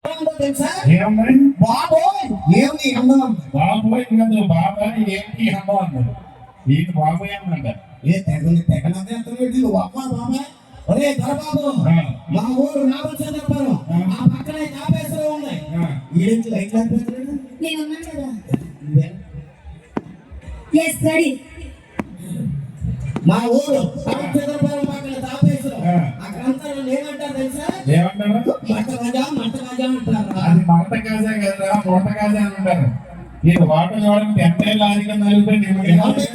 తెలుసా ఏమన్నాయి బాబోయ్ ఏమి అన్నం బాబోయ్ కాదు బాబాయ్ ఏంటి అమ్మ అన్నాడు ఈయన బాబోయ్ అన్నాడ ఏ తెగనదే నువ్వు అమ్మ బాబాయ్ ఒరే దొరబాబు మా ఊరు రామచంద్రపురం ఆ పక్కనే కాపేశ్వరం ఉన్నాయి ఈడెంచి లైట్ లేకపోతున్నాడు నేను ఉన్నాను కదా ఎస్ రెడీ మా ఊరు రామచంద్రపురం పక్కన కాపేశ్వరం అక్కడంతా ఏమంటారు తెలుసా ఏమంటారు మంట రాజా అంటారు అది మడత కాజా కదా మొడత కాజా అని అంటారు ఇది వాటర్ చూడడానికి ఎంత లాజిగా నలిగిపోయి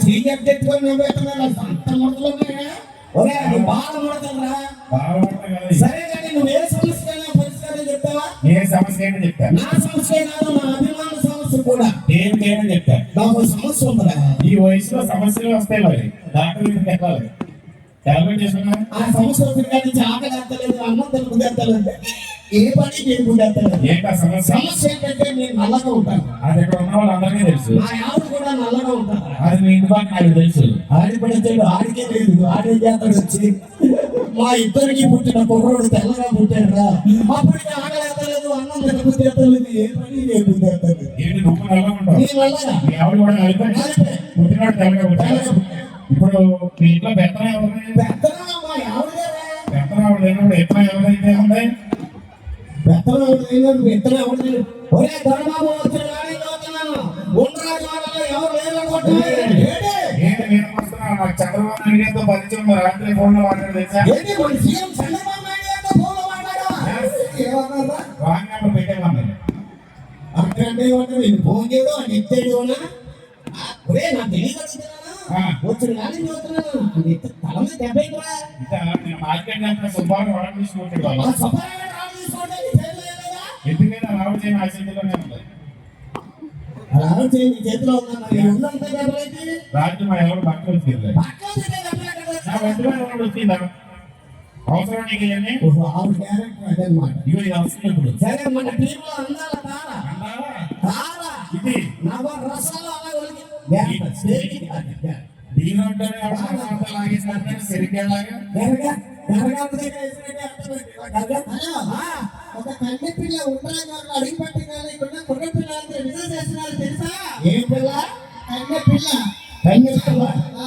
చీకటి తెచ్చుకొని నువ్వేస్తున్నావు అంత ముడతలు ఉన్నాయా ఒరే అది బాగా ముడతలరా సరే కానీ నువ్వు ఏ సమస్యకైనా పరిష్కారం చెప్తావా ఏ సమస్య ఏంటో చెప్తా నా సమస్య కాదు నా అభిమాన సమస్య కూడా ఏంటని చెప్తా నాకు సమస్య ఉందిరా ఈ వయసులో సమస్యలు వస్తాయి మరి డాక్టర్ మీద చెప్పాలి టాబ్లెట్ చేసుకున్నా ఆ సమస్య వచ్చిన కానీ ఆకలి ఎత్తలేదు అన్నం తెలుగుదెత్తలేదు ఏ పని తెలుగుదెత్తలేదు ఏంటా సమస్య సమస్య ఏంటంటే నేను నల్లగా ఉంటాను అది ఇక్కడ ఉన్న వాళ్ళందరికీ తెలుసు మా ఆవిడ కూడా నల్లగా ఉంటాను అది మీ ఇంటి పక్కన నాకు తెలుసు ఆడిపడితే ఆడికే లేదు ఆడే చేస్తాడు వచ్చి మా ఇద్దరికి పుట్టిన కుర్రోడు తెల్లగా పుట్టాడురా అప్పటికి ఆకలి ఎత్తలేదు అన్నం తెలుగుదెత్తలేదు ఏ పని తెలుగుదెత్తలేదు ఏంటి నువ్వు నల్లగా ఉంటావు నీ నల్లగా మీ ఆవిడ కూడా నలిపోయి పుట్టినాడు తెల్లగా పుట్టాడు ఇప్పుడు మీ ఇంట్లో పెత్తనం ఎవరు పెత్తనం మా ఆవిడేరా పెత్తనం ఎవరు లేనప్పుడు ఎత్తనం ఎవరైతే ఉన్నాయి పెత్తనం ఎవరు ఎత్తనం ఎవరు ఒరే దొరబాబు వచ్చిన వాడిని చదువుతున్నాను ఉండరాజు వాళ్ళలో ఎవరు లేరనుకుంటున్నారు ఏంటి నేను వస్తున్నాను నాకు చంద్రబాబు నాయుడు గారితో పరిచయం ఉంది. రాత్రి ఫోన్ లో మాట్లాడి తెలుసా ఏంటి మన సీఎం చంద్రబాబు నాయుడు గారితో ఫోన్లో మాట్లాడావా ఏమన్నారా రాంగ్ నెంబర్ పెట్టేమన్నారు అక్కడంటే ఏమంటారు నేను ఫోన్ చేయడం అని ఎత్తేడు ఒరే నాకు తెలియదు వచ్చిన కానీ చదువుతున్నాను తల మీద దెబ్బ ఎక్కువ ఇంకా నేను మార్కెట్ చేసిన సుబ్బారావు వాడు తీసుకుంటాడు ఆ సఫాయి రాడు తీసుకోండి తెలియలేదా ఎందుకైనా రావు చేయని ఆశీర్వాదంలోనే ఉంది అలా చేయి నీ చేతిలో ఉన్నా మరి ఉన్నంత దెబ్బలైతే రాత్రి మా ఎవరు పక్కన వచ్చింది పక్కన దెబ్బలు నా వెంటనే ఎవరు వచ్చిందా అవసరం నీకు ఇవన్నీ ఆవిడ క్యారెక్టర్ అదనమాట ఇవి ఇది అవసరం ఇప్పుడు సరే మన టీంలో అందాల తార అంటావా? తార ఇది నవ రసాలు అలా ఒలిగి దీనంటేనే అవసరం లాగేసినట్టు సరిగ్గాలాగా ఒక కన్నె పిల్ల ఉంటాగా అడిగి పట్టినాలి ఇక్కడ కుర్ర పిల్ల అంటే నిజం చేస్తున్నారు తెలుసా ఏ పిల్ల కన్నె పిల్ల కన్నె పిల్ల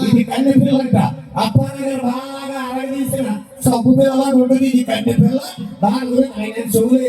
ఇది కన్నె పిల్ల అంట అప్పానగర్ బాగా అడగదీసిన సబ్బు పిల్లలా ఉంటుంది ఇది కన్నె పిల్ల దాని గురించి ఆయన చెవులు